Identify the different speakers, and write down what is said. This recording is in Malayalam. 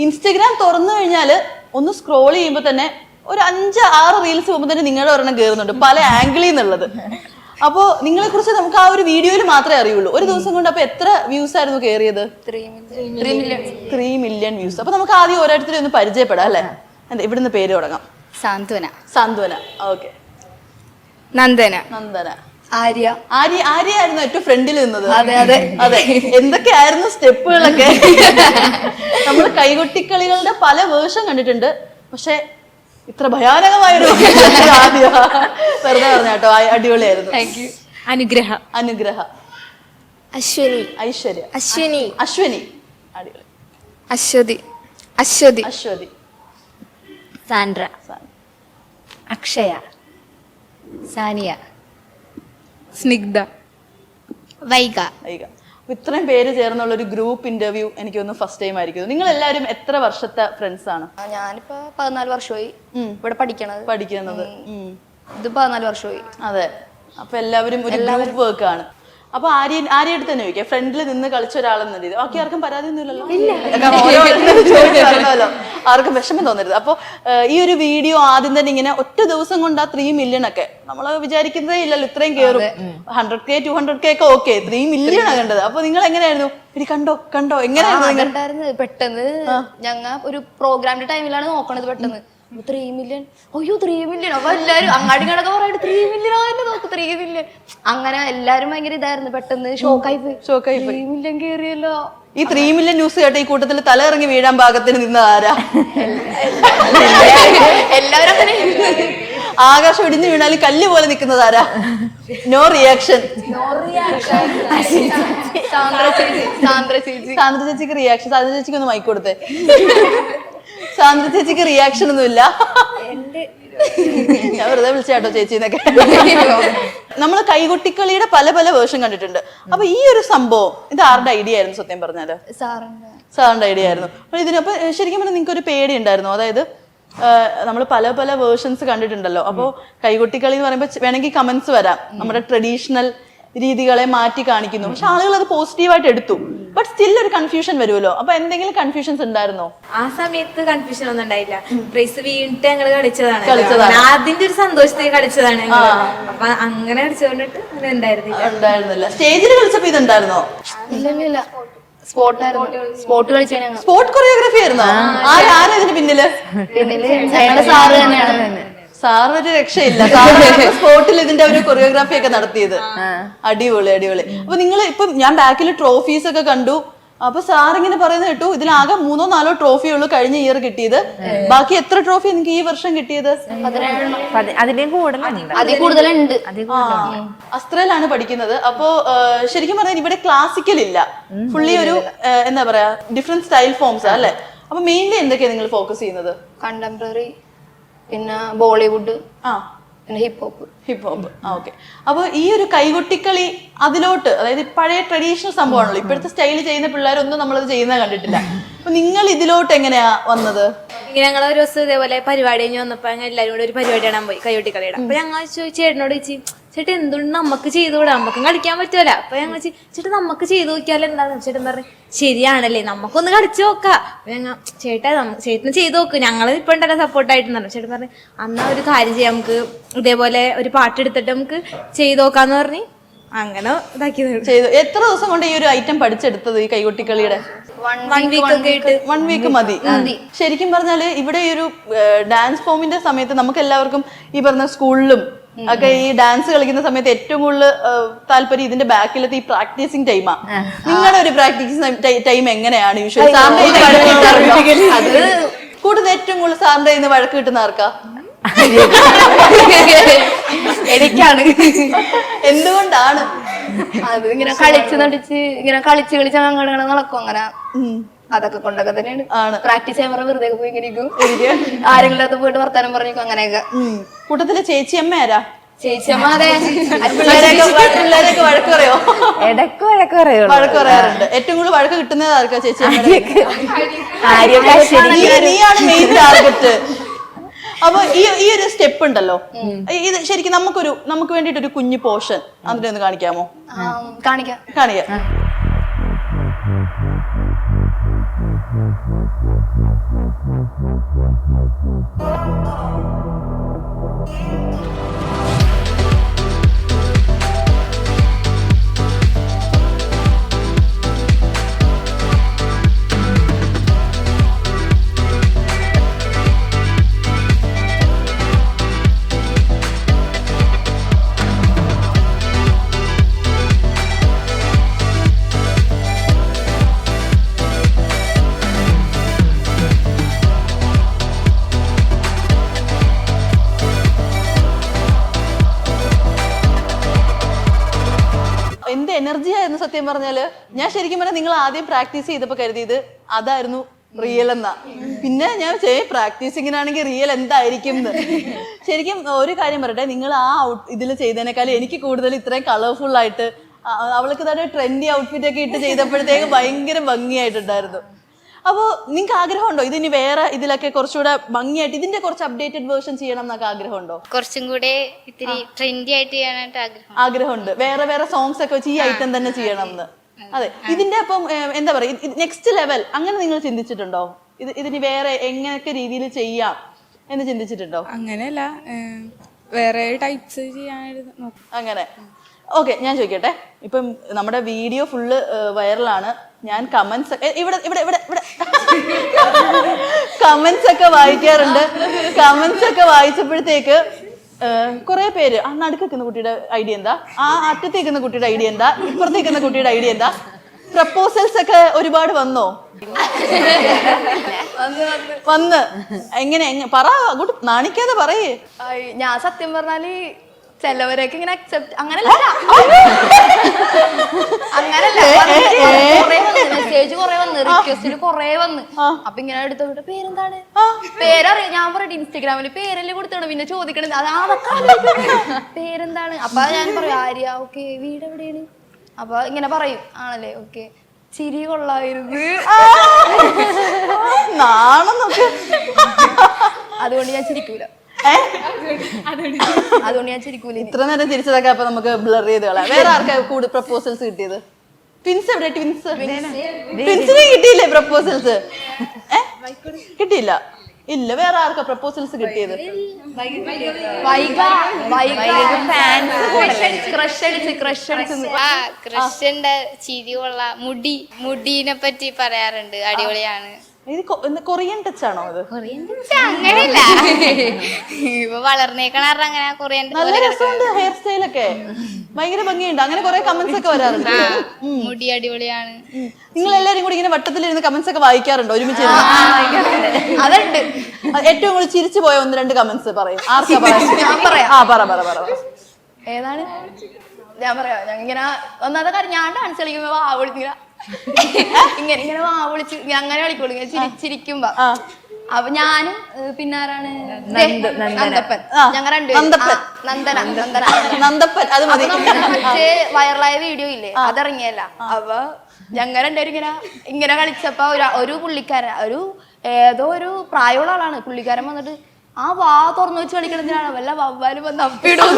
Speaker 1: ഇൻസ്റ്റഗ്രാം തുറന്നു കഴിഞ്ഞാല് ഒന്ന് സ്ക്രോൾ ചെയ്യുമ്പോൾ തന്നെ ഒരു 5-6 റീൽസ് പോകുമ്പോൾ തന്നെ നിങ്ങളുടെ ഒരെണ്ണം കയറുന്നുണ്ട് പല ആംഗിളിൽ നിന്നുള്ളത്. അപ്പോ നിങ്ങളെ കുറിച്ച് നമുക്ക് ആ ഒരു വീഡിയോയിൽ മാത്രമേ അറിയുള്ളൂ. ഒരു ദിവസം കൊണ്ട് അപ്പൊ എത്ര വ്യൂസ് ആയിരുന്നു കയറിയത്? 3 മില്യൺ വ്യൂസ്. അപ്പൊ നമുക്ക് ആദ്യം ഓരോരുത്തരും ഒന്ന് പരിചയപ്പെടാം അല്ലെ? ഇവിടുന്ന് പേര് തുടങ്ങാം. സാന്ത്വന. ഓക്കെ.
Speaker 2: നന്ദന.
Speaker 1: ആര്യായിരുന്നു ഏറ്റവും ഫ്രണ്ടിൽ നിന്നത്. അതെ. എന്തൊക്കെയായിരുന്നു സ്റ്റെപ്പുകളൊക്കെ? നമ്മൾ കൈകൊട്ടിക്കളികളുടെ പല വേർഷൻ കണ്ടിട്ടുണ്ട്, പക്ഷെ ഇത്ര ഭയാനകമായൊരു ആദ്യ വെറുതെ പറഞ്ഞാട്ടോ. അടിപൊളിയായിരുന്നു. അനുഗ്രഹ. അശ്വനി. അടിപൊളി. അശ്വതി.
Speaker 2: സാൻഡ്ര. അക്ഷയ. സാനിയ. സ്നിഗ്ധ. വൈഗ.
Speaker 1: ഇത്രയും പേര് ചേർന്നുള്ള ഒരു ഗ്രൂപ്പ് ഇന്റർവ്യൂ എനിക്ക് തോന്നുന്നു ഫസ്റ്റ് ടൈം ആയിരിക്കും. നിങ്ങൾ എല്ലാവരും എത്ര വർഷത്തെ ഫ്രണ്ട്സ് ആണ്?
Speaker 3: ഞാനിപ്പോ 14 വർഷമായി ഇവിടെ പഠിക്കുന്നത്. ഇത് 14 വർഷമായി.
Speaker 1: അതെ. അപ്പൊ എല്ലാവരും ഒരു ഗ്രൂപ്പ് വർക്ക് ആണ്. അപ്പൊ ആര്യടുത്ത് തന്നെ ചോദിക്കാം, ഫ്രണ്ടിൽ നിന്ന് കളിച്ച ഒരാളെന്ന് ബാക്കി ആർക്കും പരാതി ഒന്നുമില്ലല്ലോ? ആർക്കും വിഷമം തോന്നരുത്. അപ്പൊ ഈ ഒരു വീഡിയോ ആദ്യം തന്നെ ഇങ്ങനെ ഒറ്റ ദിവസം കൊണ്ട് ആ 3 മില്യൺ ഒക്കെ നമ്മൾ വിചാരിക്കുന്നതേ ഇല്ലല്ലോ ഇത്രയും കയറും. 100K 200K ഒക്കെ ഓക്കെ, 3 മില്യൺ ആണ് കണ്ടത്. അപ്പൊ നിങ്ങൾ എങ്ങനെയായിരുന്നു? കണ്ടോ
Speaker 3: എങ്ങനെയായിരുന്നു? പെട്ടെന്ന് ഞങ്ങ ഒരു പ്രോഗ്രാമിന്റെ ടൈമിലാണ് നോക്കണത്. പെട്ടെന്ന് 3 മില്യൺ. അയ്യോ 3 മില്യൺ. അപ്പൊ എല്ലാരും അങ്ങാടി കണക്കെ പറയട്ടെ 3 മില്യൺ ആയിട്ട് നോക്ക് 3 മില്യൺ. അങ്ങനെ എല്ലാരും ഭയങ്കര ഇതായിരുന്നു. പെട്ടെന്ന് ഷോക്കായി പോയി. 3 മില്യൺ കയറിയല്ലോ.
Speaker 1: ഈ 3 മില്യൺ ന്യൂസ് കേട്ട ഈ കൂട്ടത്തിൽ തല ഇറങ്ങി വീഴാൻ പാകത്തിന് നിന്ന ആരാ?
Speaker 3: എല്ലാവരും അങ്ങനെ
Speaker 1: ആകാശം ഇടിഞ്ഞു വീണാലും കല്ല് പോലെ നിൽക്കുന്നത് ആരാ? No reaction. സാന്ദ്ര ചേച്ചിക്ക് റിയാക്ഷൻ. സാന്ദ്ര ചേച്ചിക്ക് ഒന്ന് മൈക്ക് കൊടുത്തേ. സാന്ദ്ര ചേച്ചിക്ക് റിയാക്ഷൻ ഒന്നുമില്ല. ഞാൻ വെറുതെ വിളിച്ചാട്ടോ ചേച്ചിന്നൊക്കെ. നമ്മള് കൈകൊട്ടിക്കളിയുടെ പല വേർഷൻ കണ്ടിട്ടുണ്ട്. അപ്പൊ ഈ ഒരു സംഭവം ഇത് ആരുടെ ഐഡിയ ആയിരുന്നു? സത്യം പറഞ്ഞാല് സാറിന്റെ ഐഡിയ ആയിരുന്നു. അപ്പൊ ഇതിനപ്പൊ ശരിക്കും പറഞ്ഞാൽ നിങ്ങൾക്ക് ഒരു പേടി ഉണ്ടായിരുന്നു? അതായത് നമ്മൾ പല വേർഷൻസ് കണ്ടിട്ടുണ്ടല്ലോ. അപ്പൊ കൈകൊട്ടിക്കളി എന്ന് പറയുമ്പോൾ വേണമെങ്കിൽ കമന്റ്സ് വരാം, നമ്മുടെ ട്രഡീഷണൽ രീതികളെ മാറ്റി കാണിക്കുന്നു. പക്ഷെ ആളുകൾ അത് പോസിറ്റീവായിട്ട് എടുത്തു. ബട്ട് സ്റ്റിൽ ഒരു കൺഫ്യൂഷൻ വരുമല്ലോ. അപ്പൊ എന്തെങ്കിലും കൺഫ്യൂഷൻസ് ഉണ്ടായിരുന്നോ?
Speaker 2: ആ സമയത്ത് കൺഫ്യൂഷൻ ഒന്നും ഉണ്ടായില്ല. പ്രൈസ് വീണിട്ട് ഞങ്ങള് കളിച്ചതാണ്. അതിന്റെ ഒരു സന്തോഷത്തിൽ കളിച്ചതാണ്. അപ്പൊ അങ്ങനെ കളിച്ചോണ്ടിട്ട് ഉണ്ടായിരുന്നില്ല.
Speaker 1: സ്റ്റേജിൽ കളിച്ചപ്പോ ഇതുണ്ടായിരുന്നോ?
Speaker 3: ഇല്ല. സ്പോർട്ട് കളിച്ചാണ്.
Speaker 1: സ്പോർട്ട് കൊറിയോഗ്രാഫി ആയിരുന്നോ? ആരാ ഇതിന് പിന്നില്?
Speaker 3: സാറ് തന്നെയാണ്.
Speaker 1: സാർ ഒരു രക്ഷയില്ല. സ്പോർട്ടിൽ ഇതിന്റെ ഒരു കൊറിയോഗ്രാഫി ഒക്കെ നടത്തിയത്. അടിപൊളി. അപ്പൊ നിങ്ങൾ ഇപ്പം ഞാൻ ബാക്കിൽ ട്രോഫീസ് ഒക്കെ കണ്ടു. അപ്പൊ സാർ ഇങ്ങനെ പറയുന്നത് കേട്ടു, ഇതിലാകെ 3-4 ട്രോഫി ഉള്ളു കഴിഞ്ഞ ഇയർ കിട്ടിയത്. ബാക്കി എത്ര ട്രോഫി നിങ്ങൾക്ക് ഈ വർഷം കിട്ടിയത്?
Speaker 3: കൂടുതലുണ്ട്.
Speaker 1: അസ്ത്രയിലാണ് പഠിക്കുന്നത്. അപ്പോ ശരിക്കും പറഞ്ഞാൽ ഇവിടെ ക്ലാസിക്കൽ ഇല്ല, ഫുള്ളി ഒരു എന്താ പറയാ ഡിഫറെന്റ് സ്റ്റൈൽ ഫോംസ് അല്ലെ? അപ്പൊ മെയിൻലി എന്തൊക്കെയാ നിങ്ങൾ ഫോക്കസ് ചെയ്യുന്നത്?
Speaker 3: കണ്ടംപററി, പിന്നെ ബോളിവുഡ്, പിന്നെ ഹിപ്പ് ഹോപ്പ്.
Speaker 1: ഓക്കെ. അപ്പൊ ഈ ഒരു കൈകൊട്ടിക്കളി അതിലോട്ട്, അതായത് പഴയ ട്രഡീഷണൽ സംഭവമാണല്ലോ, ഇപ്പോഴത്തെ സ്റ്റൈൽ ചെയ്യുന്ന പിള്ളേരൊന്നും നമ്മളത് ചെയ്യുന്നത് കണ്ടിട്ടില്ല. അപ്പൊ നിങ്ങൾ ഇതിലോട്ട് എങ്ങനെയാ വന്നത്?
Speaker 2: ഞങ്ങൾ ഒരു ദിവസം ഇതേപോലെ പരിപാടി കഴിഞ്ഞ് വന്നപ്പോ ഞങ്ങൾ എല്ലാവരും കൂടെ ഒരു പരിപാടി കാണാൻ പോയി, കൈകൊട്ടിക്കളിയുടെ. അപ്പൊ ഞങ്ങൾ ചേട്ടനോട് ചോദിച്ചു, ചേട്ടാ എന്തുകൊണ്ട് നമുക്ക് ചെയ്തുകൂടാ, നമുക്കും കളിക്കാൻ പറ്റുമല്ല. അപ്പൊ ഞങ്ങൾ ചേട്ടാ നമുക്ക് ചെയ്തു നോക്കിയാൽ എന്താന്ന് ചേട്ടൻ പറഞ്ഞു, ശരിയാണല്ലേ നമുക്കൊന്ന് കളിച്ചു നോക്കാം. ഞങ്ങൾ ചേട്ടന് ചെയ്തു നോക്ക്, ഞങ്ങൾ ഇപ്പൊ ഉണ്ടല്ലോ സപ്പോർട്ടായിട്ട് പറഞ്ഞു. ചേട്ടൻ പറഞ്ഞു അന്നാ ഒരു കാര്യം ചെയ്യാം, നമുക്ക് ഇതേപോലെ ഒരു പാട്ടെടുത്തിട്ട് നമുക്ക് ചെയ്തു നോക്കാന്ന് പറഞ്ഞ് അങ്ങനെ
Speaker 1: ചെയ്തു. എത്ര ദിവസം കൊണ്ട് ഈ ഒരു ഐറ്റം പഠിച്ചെടുത്തത് ഈ കൈകൊട്ടിക്കളിയുടെ? 1 വീക്ക് മതി. ശരിക്കും പറഞ്ഞാല് ഇവിടെ ഈ ഒരു ഡാൻസ് ഫോമിന്റെ സമയത്ത് നമുക്ക് എല്ലാവർക്കും ഈ പറഞ്ഞ സ്കൂളിലും ഒക്കെ ഈ ഡാൻസ് കളിക്കുന്ന സമയത്ത് ഏറ്റവും കൂടുതൽ താല്പര്യം ഇതിന്റെ ബാക്കിലത്തെ ഈ പ്രാക്ടീസിങ് ടൈമാ. നിങ്ങളുടെ ഒരു പ്രാക്ടീസിങ് ടൈം എങ്ങനെയാണ് യൂഷ്വലി? കൂടുതൽ ഏറ്റവും കൂടുതൽ സാറിന്റെ കയ്യിൽ നിന്ന് വഴക്ക് കിട്ടുന്ന ആർക്കാ?
Speaker 3: എനിക്കാണ്.
Speaker 1: എന്തുകൊണ്ടാണ്?
Speaker 3: അത് ഇങ്ങനെ കളിച്ച് അങ്ങനെ നടക്കും. അങ്ങനെ അതൊക്കെ കൊണ്ടൊക്കെ തന്നെയാണ് പ്രാക്ടീസ് ചെയ്യാൻ പറഞ്ഞ വെറുതെ പോയി ഇങ്ങനെ ആരെങ്കിലും പോയിട്ട് വർത്താനം പറഞ്ഞേക്കും. അങ്ങനെയൊക്കെ.
Speaker 1: കൂട്ടത്തില് ചേച്ചിയമ്മ ആരാ?
Speaker 3: ചേച്ചിയമ്മ. അതെ.
Speaker 1: പിള്ളേരൊക്കെ വഴക്ക് പറയോ?
Speaker 4: വഴക്ക്
Speaker 1: പറയാറുണ്ട്. ഏറ്റവും കൂടുതൽ വഴക്ക് കിട്ടുന്നത് ആർക്കാ? ചേച്ചിയമ്മ. നീയാണ് മെയിൻ ടാർഗറ്റ്. അപ്പൊ ഈ ഒരു സ്റ്റെപ്പ് ഉണ്ടല്ലോ, ഇത് ശരിക്കും നമുക്ക് വേണ്ടിട്ട് ഒരു കുഞ്ഞു പോർഷൻ അതിനെ ഒന്ന് കാണിക്കാമോ? കാണിക്കാം. എന്ത് എനർജി ആയിരുന്നു സത്യം പറഞ്ഞാല്. ഞാൻ ശരിക്കും പറഞ്ഞാൽ നിങ്ങൾ ആദ്യം പ്രാക്ടീസ് ചെയ്തപ്പോ കരുതിയത് അതായിരുന്നു റിയൽ എന്നാ. പിന്നെ ഞാൻ പ്രാക്ടീസിങ്ങിനാണെങ്കിൽ റിയൽ എന്തായിരിക്കും എന്ന്. ശരിക്കും ഒരു കാര്യം പറയട്ടെ, നിങ്ങൾ ആ ഇതിൽ ചെയ്തതിനേക്കാളും എനിക്ക് കൂടുതൽ ഇത്രയും കളർഫുൾ ആയിട്ട് അവൾക്ക് തന്നെ ട്രെൻഡി ഔട്ട്ഫിറ്റ് ഒക്കെ ഇട്ട് ചെയ്തപ്പോഴത്തേക്ക് ഭയങ്കര ഭംഗിയായിട്ടുണ്ടായിരുന്നു. അപ്പോൾ നിങ്ങൾക്ക് ആഗ്രഹമുണ്ടോ ഇതിനി വേറെ ഇതിലൊക്കെ കുറച്ചുകൂടെ ഭംഗിയായിട്ട് ഇതിന്റെ കുറച്ച് അപ്ഡേറ്റഡ് വേർഷൻ ചെയ്യണം എന്നൊക്കെ ആഗ്രഹമുണ്ടോ?
Speaker 5: കുറച്ചും കൂടെ ഇത്തിരി ട്രെൻഡി ആയിട്ട് ചെയ്യാനായിട്ട്
Speaker 1: ആഗ്രഹമുണ്ട്. വേറെ വേറെ സോങ്സ് ഒക്കെ വെച്ച് ഈ ഐറ്റം തന്നെ ചെയ്യണം എന്ന്. അതെ, ഇതിന്റെ അപ്പം എന്താ പറയുക, നെക്സ്റ്റ് ലെവൽ അങ്ങനെ നിങ്ങൾ ചിന്തിച്ചിട്ടുണ്ടോ? ഇതിന് വേറെ എങ്ങനെയൊക്കെ രീതിയിൽ ചെയ്യാം എന്ന് ചിന്തിച്ചിട്ടുണ്ടോ?
Speaker 6: അങ്ങനെയല്ല, വേറെ ടൈപ്സ് ചെയ്യാനായിട്ട്
Speaker 1: അങ്ങനെ. ഓക്കെ, ഞാൻ ചോദിക്കട്ടെ, ഇപ്പം നമ്മുടെ വീഡിയോ ഫുള്ള് വൈറലാണ്. ഞാൻ കമന്റ്സ് ഇവിടെ ഇവിടെ ഇവിടെ ഇവിടെ കമന്റ്സ് ഒക്കെ വായിക്കാറുണ്ട്. കമന്റ്സ് ഒക്കെ വായിച്ചപ്പോഴത്തേക്ക് കുറെ പേര് ആ നടുക്കുന്ന കുട്ടിയുടെ ഐഡിയ എന്താ, ആ അറ്റത്തേക്കുന്ന കുട്ടിയുടെ ഐഡിയ എന്താ, ഇപ്പുറത്തേക്കുന്ന കുട്ടിയുടെ ഐഡിയ എന്താ, പ്രപ്പോസൽസ് ഒക്കെ ഒരുപാട് വന്നോ? വന്ന് എങ്ങനെ പറ, അങ്ങോട്ട് നാണിക്കാതെ പറയേ.
Speaker 3: ഞാൻ സത്യം പറഞ്ഞാല് ചിലവരൊക്കെ ഇങ്ങനെ അക്സെപ്റ്റ് അങ്ങനല്ല മെസ്സേജ് കൊറേ വന്ന്, റിക്വസ്റ്റില് കൊറേ വന്ന്. അപ്പൊ ഇങ്ങനെ എടുത്തോട്ട് പേരെന്താണ്, പേരറിയാം. ഞാൻ പറയട്ടെ, ഇൻസ്റ്റഗ്രാമില് പേരെല്ലാം കൊടുത്തോണം, പിന്നെ ചോദിക്കണത് അതൊക്കെ പേരെന്താണ്. അപ്പൊ ഞാൻ പറയും ആര്യ, ഓക്കെ വീട് എവിടെയാണ്, അപ്പൊ ഇങ്ങനെ പറയും ആണല്ലേ, ഓക്കെ ചിരി കൊള്ളായിരുന്നു, അതുകൊണ്ട് ഞാൻ ചിരിക്കൂല. അതുകൊണ്ട് ഞാൻ ചിരിക്കൂല.
Speaker 1: ഇത്ര നേരം ചിരിച്ചതൊക്കെ അപ്പൊ നമുക്ക് ബ്ലർ ചെയ്ത് കളയാം. വേറെ ആർക്കാ കൂടുതൽ പ്രപ്പോസൽസ് കിട്ടിയത്? ട്വിൻസ് എവിടെ? ട്വിൻസിനെ കിട്ടിയില്ലേ പ്രപ്പോസൽസ്? കിട്ടിയില്ല. ഇല്ല, വേറെ ആർക്കാ പ്രപ്പോസൽസ് കിട്ടിയത്?
Speaker 5: ക്രഷിന്റെ ചിരി കൊള്ള. മുടീനെ പറ്റി പറയാറുണ്ട്, അടിപൊളിയാണ്.
Speaker 1: ഇത് കൊറിയൻ ടച്ച് ആണോ? ഇത്
Speaker 5: അങ്ങനെയല്ല, ഇപ്പൊ വളർന്നേക്കണ അങ്ങനെ കൊറിയൻ.
Speaker 1: നല്ല രസമുണ്ട് ഹെയർ സ്റ്റൈലൊക്കെ, ഭയങ്കര ഭംഗിയുണ്ട്. അങ്ങനെ കുറെ കമന്റ്സ് ഒക്കെ വരാറുണ്ട്.
Speaker 5: മുടി അടിപൊളിയാണ്.
Speaker 1: നിങ്ങൾ എല്ലാരും കൂടി ഇങ്ങനെ വട്ടത്തിലിരുന്ന് കമന്റ്സ് ഒക്കെ വായിക്കാറുണ്ടോ ഒരുമിച്ച്?
Speaker 3: അതുണ്ട്.
Speaker 1: ഏറ്റവും കൂടുതൽ ചിരിച്ചു പോയ 1-2 കമന്റ്സ് പറയും. ആർക്കാ പറയാ?
Speaker 3: ഏതാണ്? ഞാൻ പറയാം. ഞാൻ ഇങ്ങനെ ഒന്നാമത്തെ കാര്യം, ഞാൻ ഡാൻസ് കളിക്കുമ്പോ വാവിളിക്കുക ഇങ്ങനെ ഇങ്ങനെ വാവിളിച്ച് അങ്ങനെ കളിക്കുള്ളൂ, ഇങ്ങനെ ചിരിക്കുമ്പോ. അപ്പൊ ഞാനും പിന്നെ ആരാണ്, നന്ദപ്പൻ, ഞങ്ങൾ മറ്റേ വൈറലായ വീഡിയോ ഇല്ലേ, അതിറങ്ങിയല്ല. അപ്പൊ ഞങ്ങൾ രണ്ടുപേരും ഇങ്ങനെ ഇങ്ങനെ കളിച്ചപ്പോ ഒരു പുള്ളിക്കാരൻ, ഏതോ ഒരു പ്രായമുള്ള ആളാണ്, പുള്ളിക്കാരൻ വന്നിട്ട് ആ വാ തുറന്നു വെച്ച് കളിക്കണതിനാണ് വല്ല വവ്വാലും വന്ന് അപ്പിടും.